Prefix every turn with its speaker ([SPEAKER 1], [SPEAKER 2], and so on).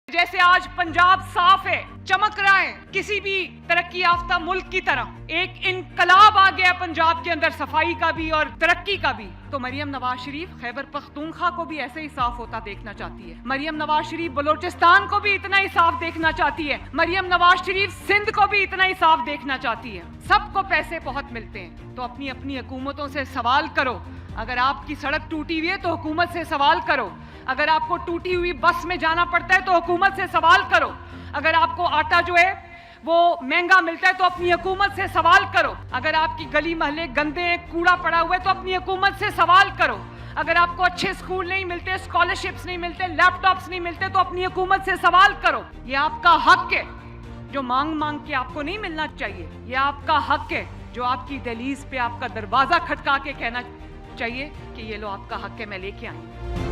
[SPEAKER 1] जैसे आज पंजाब साफ है, चमक रहा है किसी भी तरक्की याफ्ता मुल्क की तरह। एक इनकलाब आ गया पंजाब के अंदर सफाई का भी और तरक्की का भी। तो मरियम नवाज शरीफ खैबर पख्तूनख्वा को भी ऐसे ही साफ होता देखना चाहती है। मरियम नवाज शरीफ बलोचिस्तान को भी इतना ही साफ देखना चाहती है। मरियम नवाज शरीफ सिंध को भी इतना ही साफ देखना चाहती है। सबको पैसे बहुत मिलते हैं, तो अपनी अपनी हुकूमतों से सवाल करो। अगर आपकी सड़क टूटी हुई है तो हुकूमत से सवाल करो। अगर आपको टूटी हुई बस में जाना पड़ता है तो हुकूमत से सवाल करो। अगर आपको आटा जो है वो महंगा मिलता है तो अपनी हुकूमत से सवाल करो। अगर आपकी गली मोहल्ले गंदे हैं, कूड़ा पड़ा हुआ है तो अपनी हुकूमत से सवाल करो। अगर आपको अच्छे स्कूल नहीं मिलते, स्कॉलरशिप्स नहीं मिलते, लैपटॉप्स नहीं मिलते तो अपनी हुकूमत से सवाल करो। ये आपका हक है जो मांग मांग के आपको नहीं मिलना चाहिए। ये आपका हक है जो आपकी दहलीज पे आपका दरवाजा खटका के कहना चाहिए कि ये लो आपका हक है, मैं लेके आई।